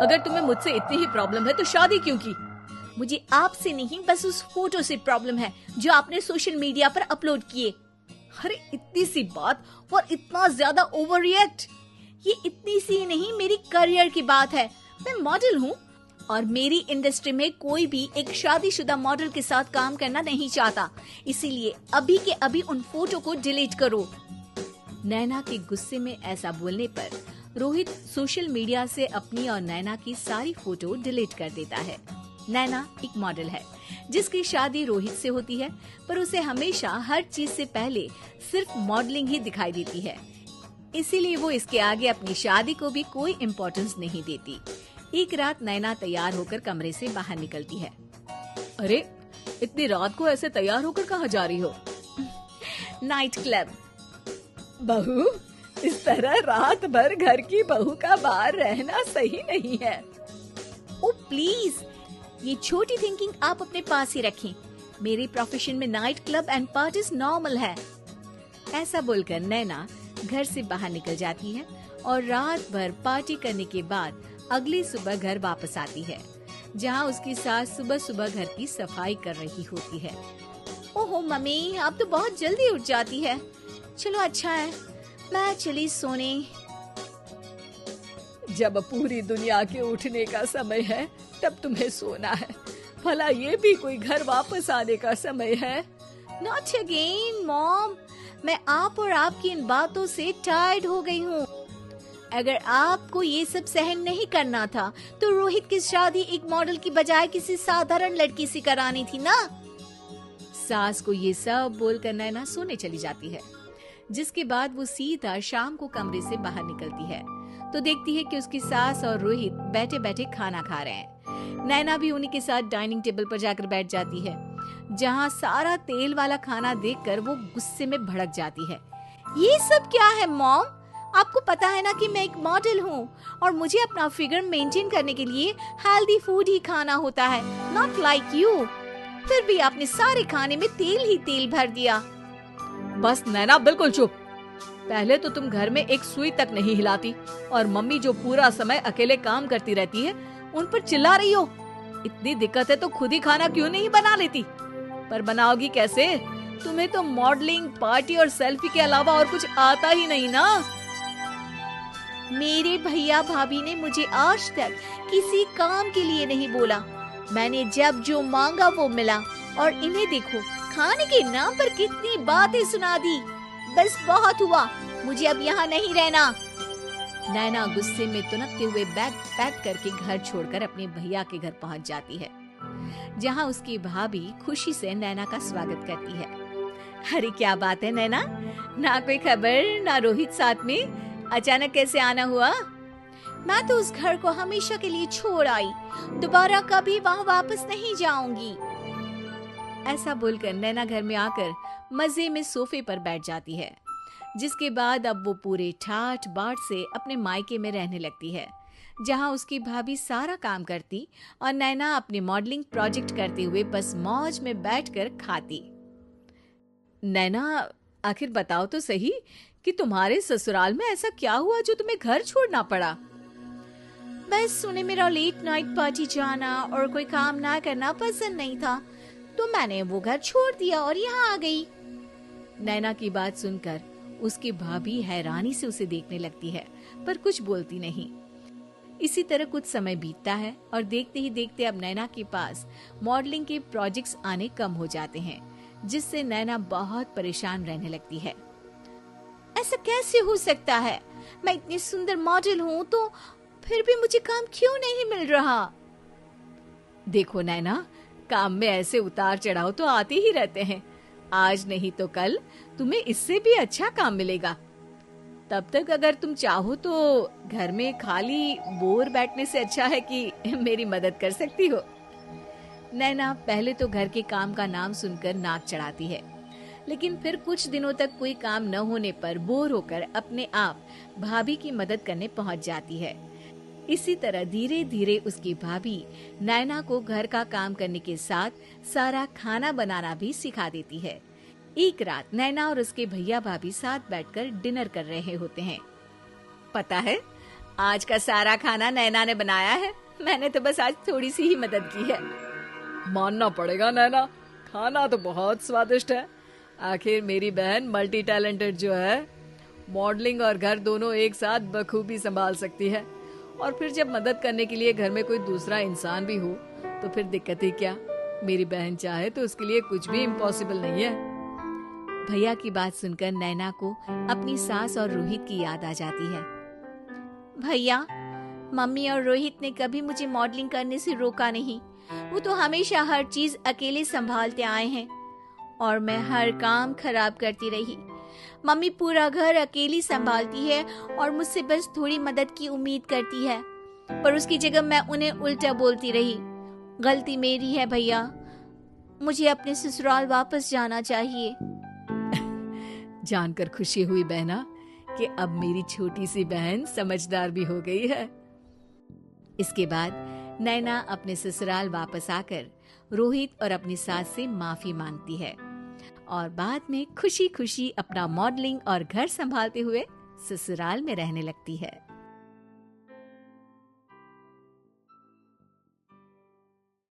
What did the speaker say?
अगर तुम्हें मुझसे इतनी ही प्रॉब्लम है तो शादी क्यों की? मुझे आपसे नहीं, बस उस फोटो से प्रॉब्लम है जो आपने सोशल मीडिया पर अपलोड किए। अरे इतनी सी बात और इतना ज्यादा ओवर रिएक्ट? ये इतनी सी नहीं, मेरी करियर की बात है। मैं मॉडल हूँ और मेरी इंडस्ट्री में कोई भी एक शादीशुदा मॉडल के साथ काम करना नहीं चाहता, इसीलिए अभी के अभी उन फोटो को डिलीट करो। नैना के गुस्से में ऐसा बोलने पर रोहित सोशल मीडिया से अपनी और नैना की सारी फोटो डिलीट कर देता है। नैना एक मॉडल है जिसकी शादी रोहित से होती है, पर उसे हमेशा हर चीज से पहले सिर्फ मॉडलिंग ही दिखाई देती है, इसीलिए वो इसके आगे अपनी शादी को भी कोई इम्पोर्टेंस नहीं देती। एक रात नैना तैयार होकर कमरे से बाहर निकलती है। अरे इतनी रात को ऐसे तैयार होकर कहाँ जा रही हो? Night club. बहू, इस तरह रात भर घर की बहू का बाहर रहना सही नहीं है। ओ प्लीज, ये छोटी थिंकिंग आप अपने पास ही रखें। मेरे प्रोफेशन में night club and parties normal है। ऐसा बोलकर नैना घर से बाहर निकल जाती है और रात भर पार्टी करने के बाद अगली सुबह घर वापस आती है, जहां उसकी सास सुबह सुबह घर की सफाई कर रही होती है। ओहो मम्मी, आप तो बहुत जल्दी उठ जाती है। चलो अच्छा है, मैं चली सोने। जब पूरी दुनिया के उठने का समय है तब तुम्हें सोना है, भला ये भी कोई घर वापस आने का समय है? नॉट अगेन मॉम, मैं आप और आपकी इन बातों से टायर्ड हो गई हूँ। अगर आपको ये सब सहन नहीं करना था तो रोहित की शादी एक मॉडल की बजाय किसी साधारण लड़की से करानी थी ना। सास को ये सब बोलकर नैना सोने चली जाती है, जिसके बाद वो सीधा शाम को कमरे से बाहर निकलती है तो देखती है कि उसकी सास और रोहित बैठे बैठे खाना खा रहे हैं। नैना भी उन्हीं के साथ डाइनिंग टेबल पर जाकर बैठ जाती है, जहाँ सारा तेल वाला खाना देखकर वो गुस्से में भड़क जाती है। ये सब क्या है मॉम? आपको पता है ना कि मैं एक मॉडल हूँ और मुझे अपना फिगर मेंटेन करने के लिए हेल्दी फूड ही खाना होता है, नॉट लाइक यू। फिर भी आपने सारे खाने में तेल ही तेल भर दिया। बस नैना, बिल्कुल चुप। पहले तो तुम घर में एक सुई तक नहीं हिलाती और मम्मी जो पूरा समय अकेले काम करती रहती है उन पर चिल्ला रही हो। इतनी दिक्कत है तो खुद ही खाना क्यों नहीं बना लेती? पर बनाओगी कैसे? तुम्हें तो मॉडलिंग, पार्टी और सेल्फी के अलावा और कुछ आता ही नहीं ना। मेरे भैया भाभी ने मुझे आज तक किसी काम के लिए नहीं बोला। मैंने जब जो मांगा वो मिला और इन्हें देखो, खाने के नाम पर कितनी बातें सुना दी। बस बहुत हुआ, मुझे अब यहाँ नहीं रहना। नैना गुस्से में तुनकते हुए बैग पैक करके घर छोड़कर अपने भैया के घर पहुँच जाती है, जहाँ उसकी भाभी खुशी से नैना का स्वागत करती है। अरे क्या बात है नैना, ना कोई खबर ना रोहित साथ में, अचानक कैसे आना हुआ? मैं तो उस घर को हमेशा के लिए छोड़ आई, दोबारा कभी वहाँ वापस नहीं जाऊंगी। ऐसा बोलकर नैना घर में आकर मजे में सोफे पर बैठ जाती है, जिसके बाद अब वो पूरे ठाठ बाट से अपने मायके में रहने लगती है, जहाँ उसकी भाभी सारा काम करती और नैना अपने मॉडलिंग प्रोजेक्ट करते हुए बस मौज में बैठकर खाती। नैना, आखिर बताओ तो सही कि तुम्हारे ससुराल में ऐसा क्या हुआ जो तुम्हें घर छोड़ना पड़ा? बस उन्हें मेरा लेट नाइट पार्टी जाना और कोई काम ना करना पसंद नहीं था, तो मैंने वो घर छोड़ दिया और यहाँ आ गई। नैना की बात सुनकर उसकी भाभी हैरानी से उसे देखने लगती है, पर कुछ बोलती नहीं। इसी तरह कुछ समय बीतता है और देखते ही देखते अब नैना के पास मॉडलिंग के प्रोजेक्ट्स आने कम हो जाते हैं, जिससे नैना बहुत परेशान रहने लगती है। ऐसा कैसे हो सकता है? मैं इतनी सुंदर मॉडल हूँ तो फिर भी मुझे काम क्यों नहीं मिल रहा? देखो नैना, काम में ऐसे उतार चढ़ाव तो आते ही रहते हैं। आज नहीं तो कल तुम्हें इससे भी अच्छा काम मिलेगा। तब तक अगर तुम चाहो तो घर में खाली बोर बैठने से अच्छा है कि मेरी मदद कर सकती हो। नैना पहले तो घर के काम का नाम सुनकर नाक चढ़ाती है, लेकिन फिर कुछ दिनों तक कोई काम न होने पर बोर होकर अपने आप भाभी की मदद करने पहुंच जाती है। इसी तरह धीरे धीरे उसकी भाभी नैना को घर का काम करने के साथ सारा खाना बनाना भी सिखा देती है। एक रात नैना और उसके भैया भाभी साथ बैठकर डिनर कर रहे होते हैं। पता है, आज का सारा खाना नैना ने बनाया है, मैंने तो बस आज थोड़ी सी ही मदद की है। मानना पड़ेगा नैना, खाना तो बहुत स्वादिष्ट है। आखिर मेरी बहन मल्टी टैलेंटेड जो है, मॉडलिंग और घर दोनों एक साथ बखूबी संभाल सकती है। और फिर जब मदद करने के लिए घर में कोई दूसरा इंसान भी हो तो फिर दिक्कत ही क्या। मेरी बहन चाहे तो उसके लिए कुछ भी इम्पॉसिबल नहीं है। भैया की बात सुनकर नैना को अपनी सास और रोहित की याद आ जाती है। भैया, मम्मी और रोहित ने कभी मुझे मॉडलिंग करने से रोका नहीं। वो तो हमेशा हर चीज अकेले संभालते आए हैं और मैं हर काम खराब करती रही। मम्मी पूरा घर अकेली संभालती है और मुझसे बस थोड़ी मदद की उम्मीद करती है, पर उसकी जगह मैं उन्हें उल्टा बोलती रही। गलती मेरी है भैया, मुझे अपने ससुराल वापस जाना चाहिए। जानकर खुशी हुई बहना कि अब मेरी छोटी सी बहन समझदार भी हो गई है। इसके बाद नैना अपने ससुराल वापस आकर रोहित और अपनी सास से माफी मांगती है और बाद में खुशी खुशी अपना मॉडलिंग और घर संभालते हुए ससुराल में रहने लगती है।